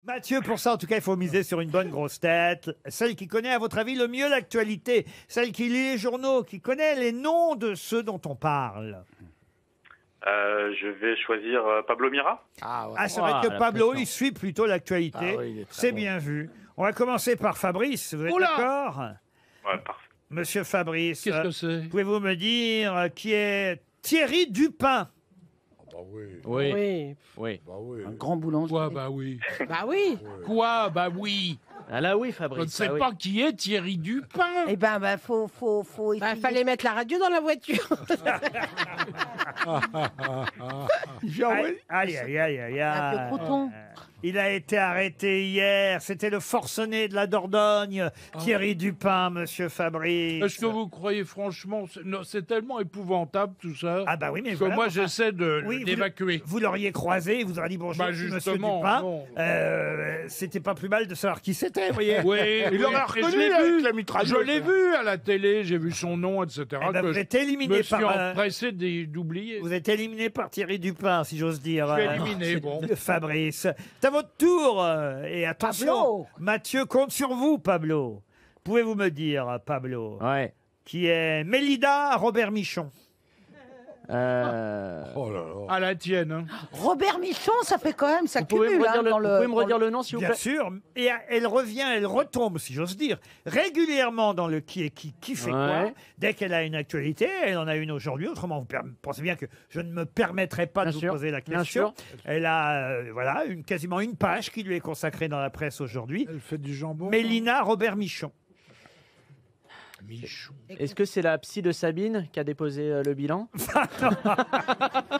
Mathieu, pour ça, en tout cas, il faut miser sur une bonne grosse tête. Celle qui connaît, à votre avis, le mieux l'actualité. Celle qui lit les journaux, qui connaît les noms de ceux dont on parle. Je vais choisir Pablo Mira. C'est vrai que Pablo, il suit plutôt l'actualité. Oui, c'est bien vu. On va commencer par Fabrice. Vous êtes d'accord? Ouais, parfait. Monsieur Fabrice, Qu'est-ce que c'est? pouvez-vous me dire qui est Thierry Dupin? Oui. Un grand boulanger. Quoi, bah oui. Bah oui. Quoi, bah oui. Ah là oui, Je ne Fabrice. sais pas qui est Thierry Dupin. Eh ben, faut. Bah, fallait mettre la radio dans la voiture. Aïe. Un peu croton. Il a été arrêté hier. C'était le forcené de la Dordogne, Thierry Dupin, monsieur Fabrice. Est-ce que vous croyez franchement, c'est tellement épouvantable tout ça. Ah bah oui, mais que voilà, moi enfin, j'essaie oui, d'évacuer. Vous l'auriez croisé, il vous aurait dit bonjour, Bah, monsieur justement, Dupin. non. C'était pas plus mal de savoir qui c'était, vous voyez. Oui, Il l'aurait et reconnu avec la mitrailleuse. Je l'ai vu à la télé, j'ai vu son nom, etc. Eh ben, que vous je êtes éliminé me suis par empressé d'oublier. vous êtes éliminé par Thierry Dupin, si j'ose dire. Je suis éliminé, bon. Fabrice, c'est à votre tour. Et attention, Pablo. Mathieu compte sur vous, Pablo. Pouvez-vous me dire, Pablo, Ouais. qui est Mélida Robert Michon? À la tienne. Hein. Robert Michon, ça fait quand même, ça Vous pouvez cumule me redire, dans vous pouvez me redire le nom, s'il vous Bien plaît? sûr. Et elle revient, elle retombe, si j'ose dire, régulièrement dans le qui est qui fait quoi. Ouais. Dès qu'elle a une actualité, elle en a une aujourd'hui. Autrement, vous pensez bien que je ne me permettrai pas de Bien vous sûr, poser la bien question. sûr. Elle a quasiment une page qui lui est consacrée dans la presse aujourd'hui. Elle fait du jambon. Mélina Robert Michon. Michon. Est-ce que c'est la psy de Sabine qui a déposé le bilan?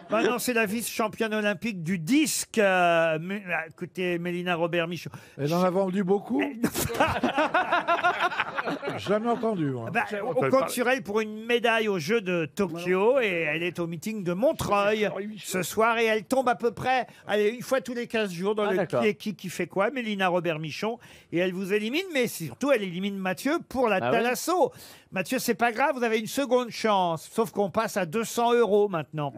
Bah non, c'est la vice-championne olympique du disque. Écoutez, Mélina Robert Michon. Elle en a vendu beaucoup. Jamais entendu. Moi. Bah, on compte sur elle pour une médaille aux Jeux de Tokyo et elle est au meeting de Montreuil ce soir et elle tombe à peu près une fois tous les 15 jours dans le d'accord. qui fait quoi, Mélina Robert Michon, et elle vous élimine, mais surtout elle élimine Mathieu pour la Ah Thalasso. Mathieu, c'est pas grave, vous avez une seconde chance, sauf qu'on passe à 200 € maintenant.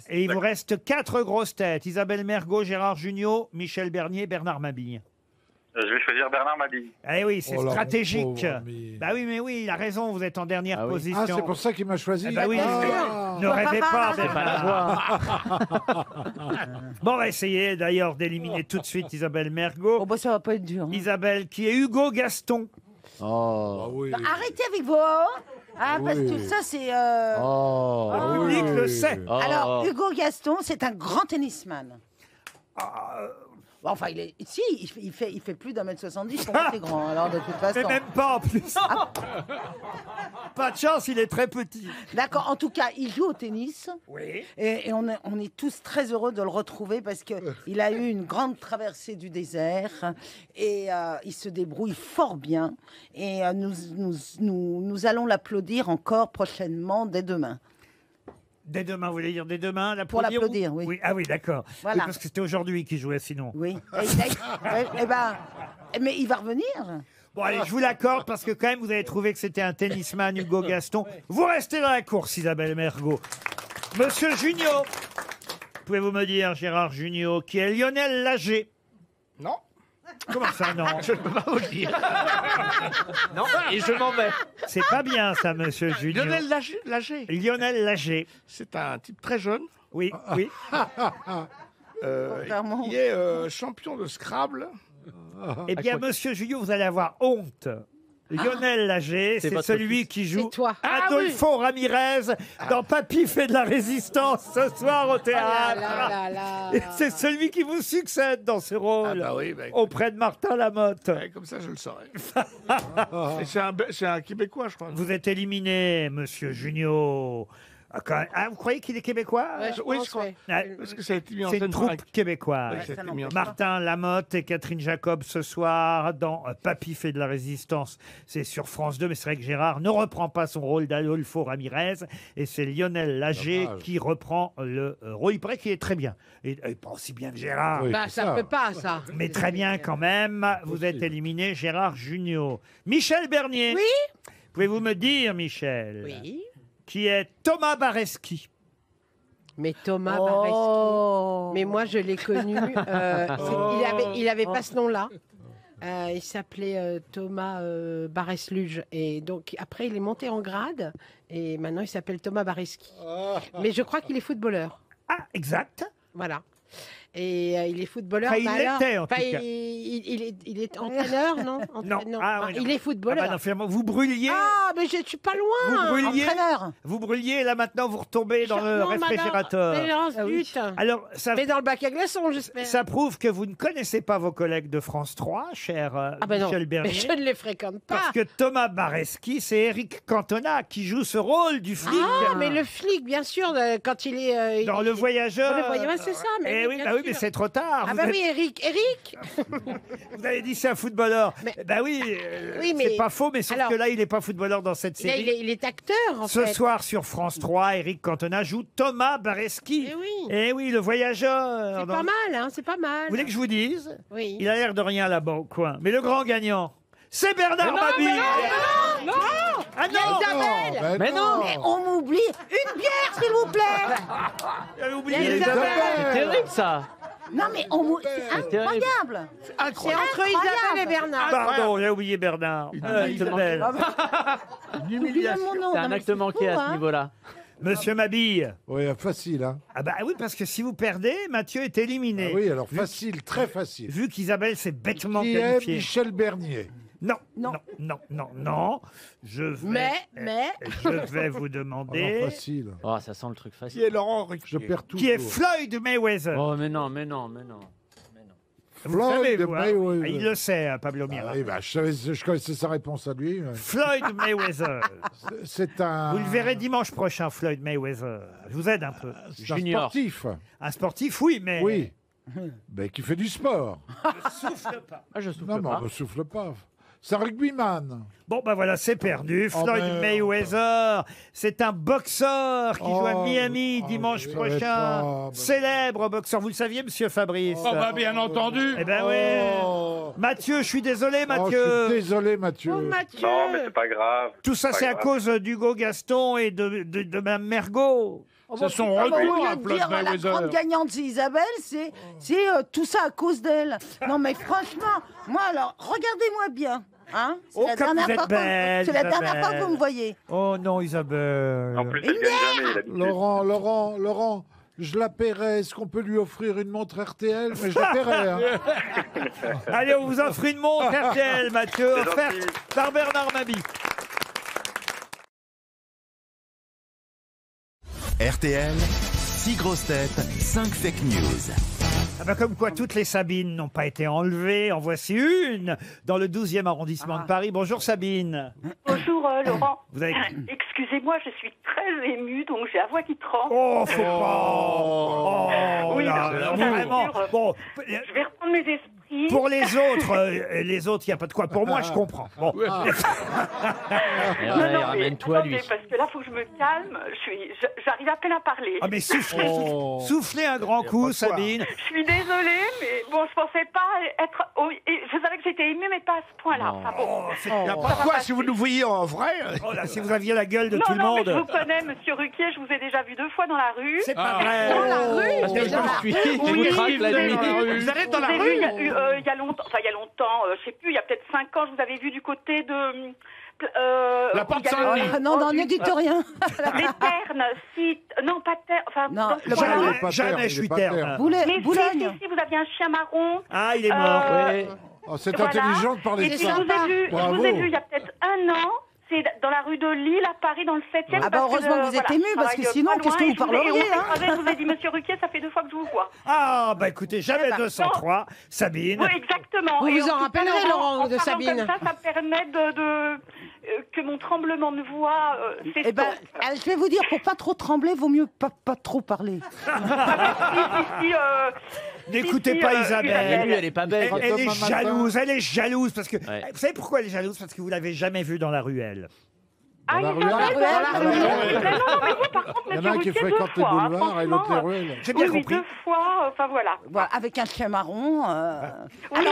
Et il vous reste 4 grosses têtes: Isabelle Mergo, Gérard Jugnot, Michel Bernier, Bernard Mabille. Je vais choisir Bernard Mabille. Eh oui, c'est Oh là, stratégique. mon pauvre ami. Bah oui, mais oui, il a raison, vous êtes en dernière Ah oui. position. Ah, c'est pour ça qu'il m'a choisi. Eh bah oui, Ah. ne rêvez pas. C'est pas la voix. Bon, on va essayer d'ailleurs d'éliminer tout de suite Isabelle Mergo. Oh, bah, ça va pas être dur. Hein. Isabelle qui est Hugo Gaston. Ah oui. Bah, arrêtez avec vos. Parce que ça, c'est. Le public le sait. Alors, Hugo Gaston, c'est un grand tennisman. Enfin, il fait plus d'1m70, pour moi, c'est grand. Alors, de toute Mais façon. même pas en plus. Pas de chance, il est très petit. D'accord, en tout cas, il joue au tennis. Oui. Et on est tous très heureux de le retrouver parce qu'il a eu une grande traversée du désert et il se débrouille fort bien. Et nous allons l'applaudir encore prochainement dès demain. Dès demain, vous voulez dire dès demain Pour l'applaudir, oui. Ah oui, d'accord. Voilà. Oui, parce que c'était aujourd'hui qu'il jouait sinon. Oui. Mais il va revenir. Bon, allez, je vous l'accorde parce que quand même, vous avez trouvé que c'était un tennisman, Hugo Gaston. Vous restez dans la course, Isabelle Mergo. Monsieur Junio, pouvez-vous me dire, Gérard Junio, qui est Lionel Lager? Non. Comment ça, non? Je ne peux pas vous le dire. Non, et je m'en vais. C'est pas bien, ça, monsieur Junio. Lionel Lager. Lionel Lager. C'est un type très jeune. Oui, oui. Clairement. Il est champion de Scrabble. Eh bien, monsieur Junio, vous allez avoir honte. Lionel Lager, c'est votre celui fils. qui joue C'est toi. Adolfo Ramirez dans Papy fait de la résistance ce soir au théâtre. Et c'est celui qui vous succède dans ce rôle Ah bah oui, bah, auprès de Martin Lamotte. ouais, comme ça, je le saurais. Et c'est un Québécois, je crois. Vous êtes éliminé, monsieur Junio. Vous croyez qu'il est québécois? Ouais, je Oui, pense, je crois. ouais. Parce que ça a été mis en C'est une scène par troupe québécoise. Oui, ça a été ça mis en n'empêche scène. Martin Lamotte et Catherine Jacob ce soir dans Papy fait de la résistance. C'est sur France 2, mais c'est vrai que Gérard ne reprend pas son rôle d'Adolfo Ramirez et c'est Lionel Lager Dommage. qui reprend le rôle. Il paraît qu'il est très bien. Et pas aussi bien que Gérard, Oui. Bah, ça peut pas, ça. mais très bien quand même. Vous êtes éliminé, Gérard Jugnot. Michel Bernier. Oui. Pouvez-vous me dire, Michel, Oui. qui est Thomas Bareski? Mais Thomas Oh. Bareski. Mais moi, je l'ai connu. Il avait pas ce nom-là. Il s'appelait Thomas Baresluge. Et donc, après, il est monté en grade. Et maintenant, il s'appelle Thomas Bareski. Mais je crois qu'il est footballeur. Ah, exact. Voilà. Et il est footballeur. Enfin, il bah alors, l'était, en tout enfin, cas. il est entraîneur, non Non. Ah, oui, non. Il est Ah footballeur. bah non, finalement, vous brûliez. Ah, mais je suis pas Vous loin. brûliez, Entraîneur. vous brûliez, et là maintenant vous retombez dans le Non, madame. réfrigérateur. Mais non, Ah oui. zut. Alors, ça, Mais dans le bac à glaçons, j'espère. ça prouve que vous ne connaissez pas vos collègues de France 3, cher Ah ben non, Michel mais Bernier. je ne les fréquente pas. Parce que Thomas Bareski, c'est Eric Cantona qui joue ce rôle du flic. Ah, mais le flic, bien sûr, quand il est... Dans Le Voyageur. Dans Le Voyageur, c'est ça, mais Eh oui, bien bah oui, sûr. mais c'est trop tard. Ah vous, bah êtes- oui, Eric. vous avez dit c'est un footballeur. Mais- Eh bah oui, Oui, mais- c'est pas faux, mais sauf Alors- que là, il n'est pas footballeur dans cette Là, série. il est acteur, en Ce fait. soir sur France 3, Eric Cantona joue Thomas Bareski. Eh oui. Eh oui, Le Voyageur. C'est Donc, pas mal, hein, c'est pas mal. Vous voulez que je vous dise? Oui. Il a l'air de rien là-bas au coin. Mais le grand gagnant, c'est Bernard Mabille. Non, Ah non, Isabelle. Mais non. On m'oublie. Une bière, s'il vous plaît. j'avais oublié. Il y a les Isabelle. C'est terrible ça. Non, mais c'est terrible. incroyable. C'est entre Isabelle et Bernard. Pardon, j'ai oublié Bernard. Isabelle. Oublie même mon nom. C'est Non, un mais acte c'est manqué fou, à ce hein. niveau-là. Monsieur Mabille. Oui, facile, hein. Ah bah oui, parce que si vous perdez, Mathieu est éliminé. Ah oui, alors facile, très facile. Vu qu'Isabelle s'est bêtement Qui est qualifiée. Michel Bernier? Non, non, non, non, non. Je vais, je vais vous Alors demander facile. Oh, ça sent le truc Qui facile. est Laurent Ruquier? Je perds tout. qui est Floyd Mayweather. Oh, mais non, mais non, mais non. Vous savez, Floyd vous, hein. Mayweather. Ah, il le sait, hein, Pablo Ah Mira. oui, bah, je connaissais sa réponse à lui. mais Floyd Mayweather. C'est un. Vous le verrez dimanche prochain, Floyd Mayweather. Je vous aide un peu. C'est un Junior. sportif. Un sportif, oui, mais Oui. Mais qui fait du sport. souffle pas. Ah, je souffle Non, mais pas. on ne souffle pas. C'est un rugbyman. Bon, ben voilà, c'est perdu. Oh, Floyd merde. Mayweather, c'est un boxeur qui joue à Oh, Miami oh, dimanche je savais prochain. pas. Célèbre boxeur. Vous le saviez, monsieur Fabrice? Oh bah bien entendu. Eh ben oui. Oh. Mathieu, je suis désolé, Oh, Mathieu. je suis désolé, Mathieu. Oh, Mathieu. Non, mais c'est pas grave. Tout ça, Pas c'est à grave. cause d'Hugo Gaston et de Mme Mergot. C'est son Ah bah, retour au lieu à de Floyd dire la Mayweather. grande gagnante, c'est Isabelle, c'est tout ça à cause d'elle. Non, mais franchement, moi, alors, regardez-moi bien. Hein, Oh, comme vous êtes belle, c'est la dernière fois que Isabelle. vous me voyez. Oh non, Isabelle. En plus, elle gagne jamais, l'habitude. Laurent, je la paierai. Est-ce qu'on peut lui offrir une montre RTL? Mais je la paierai. Hein. Allez, on vous offre une montre RTL, Mathieu, C'est offerte gentil. par Bernard Mabille. RTL, 6 grosses têtes, 5 fake news. Ah bah comme quoi, toutes les Sabines n'ont pas été enlevées. En voici une dans le 12e arrondissement de Paris. Bonjour Sabine. Bonjour Laurent. Vous avez... Excusez-moi, je suis très émue, donc j'ai la voix qui tremble. Oh, faut pas. Oh, Oui, là, je là, vous vraiment. assure. Bon, Je vais reprendre mes esprits. pour les autres, il n'y a pas de quoi. Pour moi, je comprends. Bon. Et Non, ouais, non, mais ramène-toi attendez, lui. parce que là, il faut que je me calme. J'arrive à peine à parler. Ah, mais soufflez, Oh. soufflez un grand coup, Sabine. Je suis désolée, mais bon, je pensais pas être... et je savais que j'étais émue, mais pas à ce point-là. Non. Enfin, bon. Oh, c'est- Il n'y a pas de quoi si vous nous voyiez en vrai. oh là, si vous aviez la gueule de Non, tout le non, mais je vous monde. connais, monsieur Ruquier, je vous ai déjà vu 2 fois dans la rue. C'est pas Ah. vrai. Dans la rue. Parce que je me suis dit, je Oui, vous traque la oui, nuit. oui. Vous allez Je dans vous la ai vu rue. il y a longtemps, enfin il y a longtemps, je sais plus, il y a peut-être 5 ans, je vous avais vu du côté de... La porte il y avait- Saint-Denis. Ah, non, non, ne dites rien. Les Ternes, si... Non, pas Ternes, enfin... Non, dans le ce coin-là. Il est Jamais, pas jamais terne, je il est suis pas terne. terne. Mais Boulogne. si, vous aviez un chien marron. Ah, il est mort. Ouais. Oh, c'est Voilà. intelligent de parler Et de puis ça. je Bravo. vous ai vu il y a peut-être 1 an. C'est dans la rue de Lille, à Paris, dans le 7e. Ah bah, heureusement que vous êtes ému, parce que sinon, qu'est-ce que vous parleriez, hein Je vous ai dit, monsieur Ruquier, ça fait 2 fois que je vous vois. Ah, bah écoutez, jamais 203, Sabine. Oui, exactement. Vous Et vous en tout cas, rappellerez, Laurent, de en parlant Sabine. Comme ça permet que mon tremblement de voix Eh s'estompe. ben, je vais vous dire, pour pas trop trembler, vaut mieux pas trop parler. N'écoutez si, pas Elle, Isabelle. elle est pas belle. Elle est Demain matin. jalouse parce que Ouais. vous savez pourquoi elle est jalouse? Parce que vous l'avez jamais vue dans la ruelle. Ah, la Isabelle, ruelle. dans la Dans la ruelle. ruelle. Mais non, mais vous, par contre, Il y en a monsieur un qui Ruquier, 2 fréquente les fois, hein, boulevards et l'autre les franchement. ruelles. J'ai bien Oui, compris. 2 fois, enfin voilà. Voilà, avec un chien marron. Oui,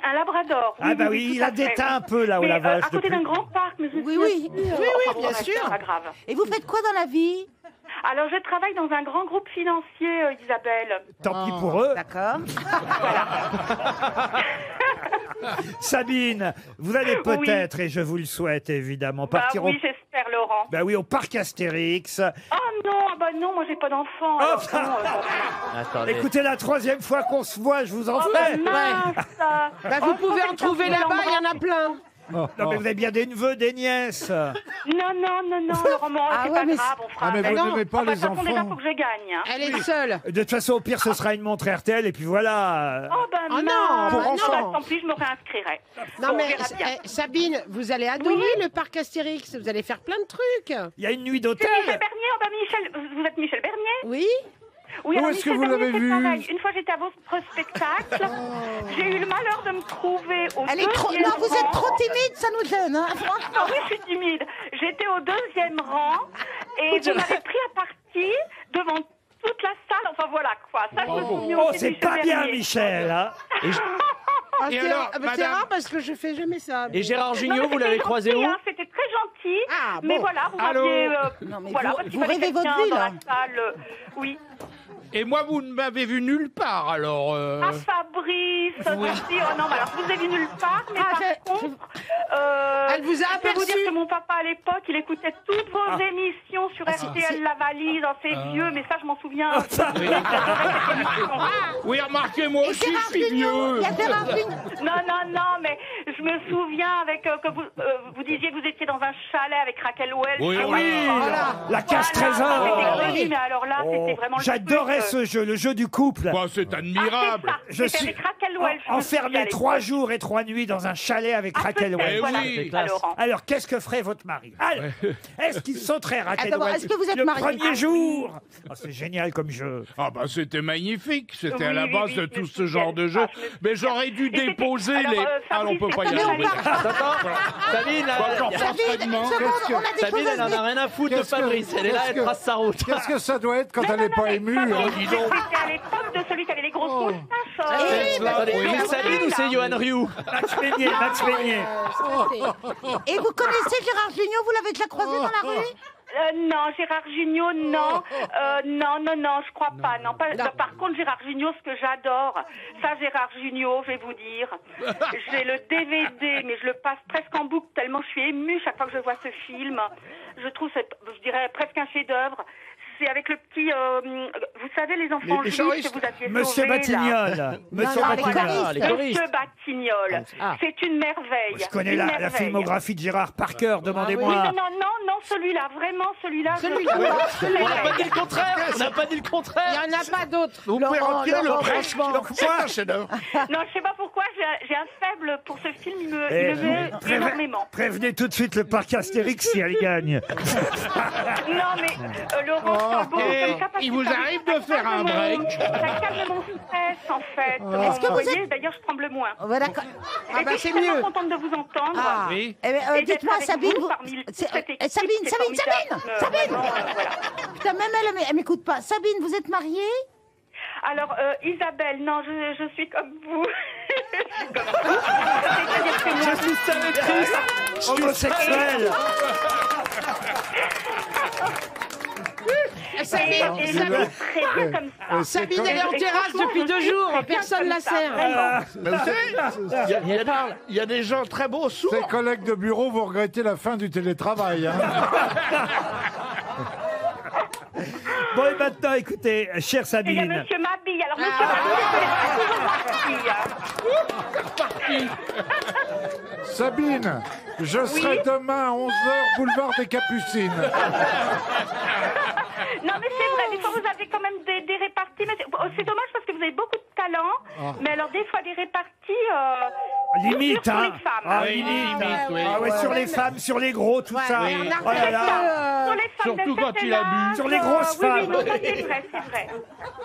un labrador. Ah bah oui, tout il à a fait. déteint un peu là où Mais, la vache. à côté depuis- d'un grand parc, mais je Oui, suis oui. assise. Oui, Enfin, bien bon, sûr. c'est pas grave. Et vous faites quoi dans la vie? Alors, je travaille dans un grand groupe financier, Isabelle. Tant pis pour eux. D'accord. Sabine, vous allez peut-être, et je vous le souhaite évidemment, Bah partir oui, j'espère, Laurent. Bah oui, au parc Astérix. Non, moi j'ai pas d'enfant. alors non, Écoutez, la 3e fois qu'on se voit, je vous en Oh, fais. mince. Bah, vous pouvez en trouver là-bas, il y en a plein. Non, mais vous avez bien des neveux, des nièces. Non, Laurent, c'est pas grave, on fera Ah, mais avec. vous n'aimez pas Enfin, les de toute façon, déjà, enfants. faut que je gagne. Hein. Elle est seule. De toute façon, au pire, ce sera une montre RTL, et puis voilà. Oh, ben Oh mince. non, Pour bah enfants. non. Tant pis, je me réinscrirai. Non On mais verra bien. Sabine, vous allez adorer le parc Astérix. Vous allez faire plein de trucs. Il y a une nuit C'est d'hôtel. Michel Bernier, vous êtes Michel Bernier? Oui. Oui, Où alors, est-ce que Michel vous Bernier, l'avez c'est vu pareil. Une fois, j'étais à votre spectacle. J'ai eu le malheur de me trouver au Elle est trop... deuxième Non, vous êtes rang. trop timide, ça nous gêne. Hein, Ah franchement. oui, je suis timide. J'étais au 2e rang et vous m'avez pris à partie devant toute la salle. Enfin voilà quoi. Ça, je me souviens Oh, aussi de c'est Michel pas bien, Bernier. Michel. Hein. Ah, Et c'est alors, c'est madame- rare parce que je fais jamais ça. Et Gérard Non, Jugnot, mais vous c'était l'avez croisé gentil, où hein, c'était très gentil. Ah, Mais bon. voilà, vous Allô m'aviez... Non, mais voilà, vous- parce qu'il vous fallait rêvez votre quelqu'un vie, dans là. la salle. Oui. Et moi, vous ne m'avez vu nulle part, alors... Ah, Fabrice, merci. Oh non, mais alors, je vous ai vu nulle part, mais par contre... Elle vous a je peux vous dire aperçu. que mon papa, à l'époque, il écoutait toutes vos émissions sur RTL La Valise, dans ses vieux, mais ça, je m'en souviens. Oui, remarquez, moi aussi, je suis vieux. Il y a Gérard Jugnot. Non, mais je me souviens avec que vous disiez que vous étiez dans un chalet avec Raquel Welch. Oui, Ah, oui. voilà. La cache Voilà, trésor. c'était connu, mais alors là, c'était vraiment le J'adorais truc, ce jeu, le jeu du couple. Bah, c'est admirable. Je C'était suis avec Raquel Welch. je me souviens, à enfermé l'époque. 3 jours et 3 nuits dans un chalet avec Raquel peut-être, Welch. voilà, oui. c'est ça, Laurent. Alors, qu'est-ce que ferait votre mari? Alors, est-ce qu'il sauterait Raquel Attends, Welch est-ce que vous êtes le marié? premier Ah, jour? Oh, c'est génial comme jeu. Ah bah c'était magnifique, c'était Oui, à la oui, base oui, de je tout me ce souviens. genre de jeu. Ah, je me Mais j'aurais dû Et c'était- déposer alors, les... Fabrice, on peut pas y est-ce que aller. vous allez- Attends, Sabine, là, Bah, j'en y a- penserai Sabine, demain. une seconde, on a des Sabine, choses à elle se en dire. a rien à foutre de Qu'est-ce que- Fabrice. Elle est là, qu'est-ce elle que- trace sa route. Qu'est-ce que ça doit être quand elle n'est pas émue hein Fabrice, dis donc. C'était à l'époque de celui qui avait les grosses Oh. moustaches. Attendez, c'est Sabine ou c'est Johan Rioux? Max Meignet, Max Meignet. Et vous connaissez Gérard Jugnot? Vous l'avez déjà croisé dans la rue? Non, Gérard Jugnot, non. Non, je crois pas. Non, pas. Par contre, Gérard Jugnot, ce que j'adore, ça, Gérard Jugnot, je vais vous dire, j'ai le DVD, mais je le passe presque en boucle tellement je suis émue chaque fois que je vois ce film. Je trouve, je dirais, presque un chef-d'œuvre. C'est avec le petit, vous savez, les enfants Les juifs choristes. que vous aviez Monsieur sauvés, là. Batignolles. Monsieur non, les Batignolles. choristes. Les choristes. Monsieur Batignolles. Ah. C'est une merveille. Je connais Une la merveille. filmographie de Gérard par cœur, Oui, demandez-moi. non, celui-là, vraiment, celui-là. Celui-là. On n'a pas dit le contraire. On n'a pas dit le Il contraire. n'y en a pas d'autres. Vous pouvez retirer le Laurent, presque. C'est un chef-d'œuvre. Non, je sais pas pourquoi, j'ai un faible pour ce film, il me Eh, met énormément. Prévenez tout de suite le parc Astérix si elle gagne. Non, mais Laurent, c'est un beau Et comme ça parce il que vous ça- arrive ça de faire calme un mon- break. Ça calme mon stress, en fait. Est-ce que Vous vous voyez, d'ailleurs, je tremble moins. Ouais, d'accord. Ah Et bah puis, c'est je suis tellement mieux. contente de vous entendre. Ah. Oui. Eh ben, Et d'être dites-moi, avec Sabine, vous parmi toute cette équipe, Sabine, c'est Sabine, formidable. Vraiment, voilà. Putain, même elle m'écoute pas. Sabine, vous êtes mariée? Alors, Isabelle, non, je suis comme vous. Je suis comme vous. C'est-à-dire que moi, Je suis sélectrice. Homosexuel. Sabine, et je Sabine, le très bien comme ça. Sabine, elle est en Et terrasse franchement, depuis je 2 suis jours. très bien Personne comme la ça, sert. vraiment. Mais vous savez, il y a des gens très beaux sourds. Ses collègues de bureau vont regretter la fin du télétravail. Hein. Bon, et maintenant, écoutez, chère Il y a Sabine. Monsieur Mabille. Alors, Monsieur Mabille, c'est toujours parti. Sabine, je serai demain à 11h, boulevard des Capucines. Non, mais c'est vrai, des fois, vous avez quand même des réparties. Mais c'est dommage parce que vous avez beaucoup de talent. Mais alors, des fois, des réparties... Limite, sur hein. les femmes. Ah, Oui, limite, oui. Ah ouais, sur les femmes, sur les gros, tout ça. oui. Oh là là. Sur les femmes Surtout d'un quand il a certain bu. âge, Sur les grosses oui, femmes. Oui, non, ça, c'est vrai, c'est vrai.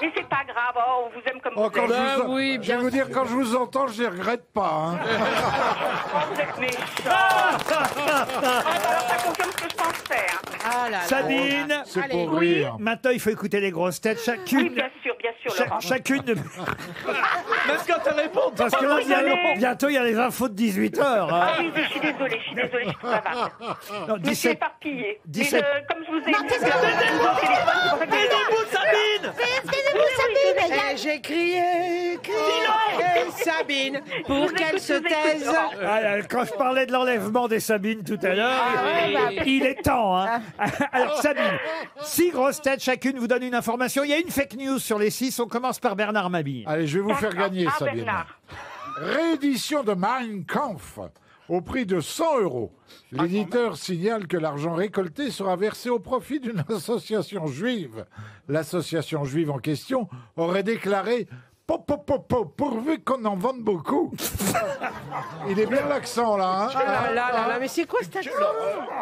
Mais c'est pas grave, oh, on vous aime comme Oh, vous quand êtes. je vous, oui, je bien vais vous dire, quand je vous entends, je les regrette pas. Hein. Oh, vous êtes méchants. Alors, ça confirme ce que je pensais. Hein. Ah là là. Sabine, C'est Allez, pour oui. rire. maintenant, il faut écouter les grosses têtes Oui, chacune. bien sûr, bien sûr, Laurent. Chacune de... Même quand elle répond. Parce que là, bientôt, il y a les infos de 18h. Ah oui, je suis désolée, je suis bavarde. Non, Je me suis éparpillée. 17. Mais comme je vous ai dit, Sabine. J'ai crié Sabine pour qu'elle se taise. Quand je parlais de l'enlèvement des Sabines tout à l'heure, il est temps. Hein. Alors Sabine, 6 grosses têtes, chacune vous donne une information. Il y a une fake news sur les 6. On commence par Bernard Mabille. Allez, je vais vous faire gagner, Sabine. Bernard. Réédition de Mein Kampf au prix de 100 €. L'éditeur signale que l'argent récolté sera versé au profit d'une association juive. L'association juive en question aurait déclaré pourvu qu'on en vende beaucoup. Il est bien l'accent là. Hein Mais c'est quoi cet accent?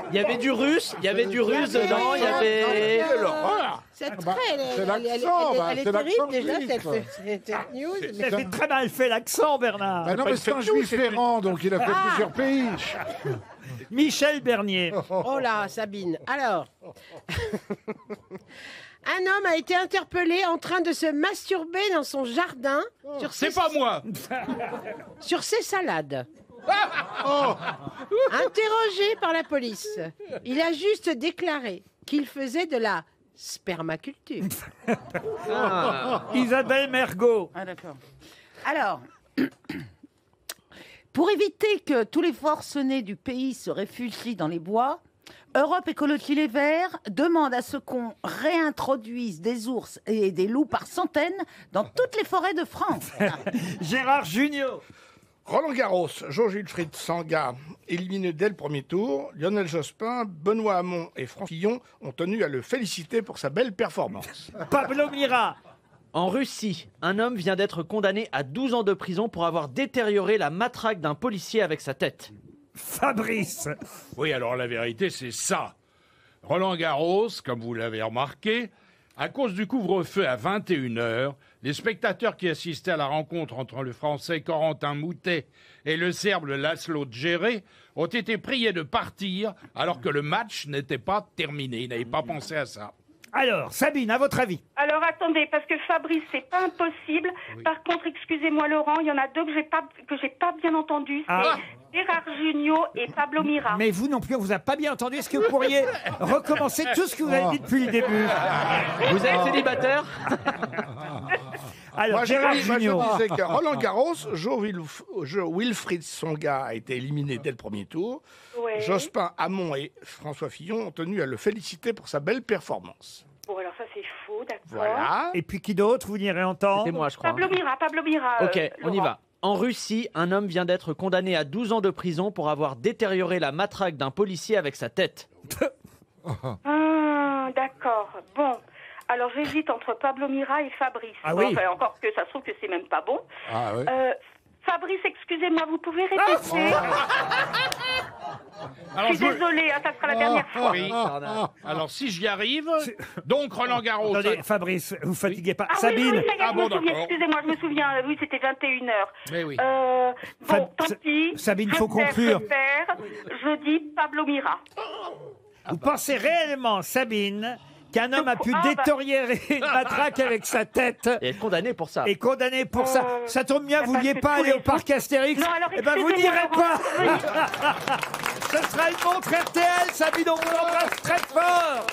Il y avait du russe, dedans, il y avait... C'est l'accent, elle est c'est l'accent terrible déjà juif. cette news. C'est très mal fait l'accent, Bernard. Bah non, mais c'est un juif errant, donc il a fait plusieurs pays. Michel Bernier. Oh là, Sabine. Alors, un homme a été interpellé en train de se masturber dans son jardin C'est pas moi. sur ses salades. Interrogé par la police, il a juste déclaré qu'il faisait de la spermaculture. Isabelle Mergo. Ah, d'accord. Alors, pour éviter que tous les forcenés du pays se réfugient dans les bois, Europe Écologie Les Verts demande à ce qu'on réintroduise des ours et des loups par centaines dans toutes les forêts de France. Gérard Jugnot. Roland Garros, Jean-Wilfried Tsonga, éliminé dès le premier tour. Lionel Jospin, Benoît Hamon et Franck Fillon ont tenu à le féliciter pour sa belle performance. Pablo Mira. En Russie, un homme vient d'être condamné à 12 ans de prison pour avoir détérioré la matraque d'un policier avec sa tête. Fabrice. Oui, alors la vérité, c'est ça. Roland Garros, comme vous l'avez remarqué, à cause du couvre-feu à 21h, les spectateurs qui assistaient à la rencontre entre le Français Corentin Moutet et le Serbe Laszlo Djere ont été priés de partir alors que le match n'était pas terminé. Ils n'avaient pas pensé à ça. Alors, Sabine, à votre avis? Alors attendez, parce que Fabrice, c'est pas impossible. Oui. Par contre, excusez-moi Laurent, il y en a deux que j'ai pas bien entendu. C'est Gérard Jugnot et Pablo Mira. Mais vous non plus, on vous a pas bien entendu. Est-ce que vous pourriez recommencer tout ce que vous avez dit depuis le début? Vous êtes célibataire? Alors, Moi, Gérard je Jugnot. disais que Roland Garros, Jean-Wilfried Tsonga a été éliminé dès le premier tour. Ouais. Jospin, Hamon et François Fillon ont tenu à le féliciter pour sa belle performance. Bon, alors ça c'est faux, d'accord. Voilà. Et puis qui d'autre, vous n'irez entendre? C'est moi, je crois. Pablo Mira. Ok, on y Laurent. va. En Russie, un homme vient d'être condamné à 12 ans de prison pour avoir détérioré la matraque d'un policier avec sa tête. Ah, d'accord. Bon. Alors j'hésite entre Pablo Mira et Fabrice. Ah oui. Enfin, encore que ça se trouve que c'est même pas bon. Ah oui. Fabrice, excusez-moi, vous pouvez répéter? Alors, Je suis désolée, hein, ça sera la dernière fois. Oui. Alors, si j'y arrive, donc Roland Garros. Attendez, Fabrice, vous fatiguez pas. Ah oui, Sabine. oui, ça y est, Ah je bon, me souviens, d'accord. excusez-moi, je me souviens, oui, c'était 21h. Mais oui. Bon, tant pis. Sabine, faut Je perds, conclure. Je dis Pablo Mira. Vous pensez réellement, Sabine, qu'un homme a pu Ah, bah. détériorer une matraque avec sa tête Et être condamné pour ça. et condamné pour ça? Ça tombe bien, vous parce vouliez que pas tous aller les au parc Astérix? Non, alors, Eh ben, vous excusez-moi, n'irez Laurent, pas. Ce sera une montre RTL, Sabine, on vous embrasse très fort.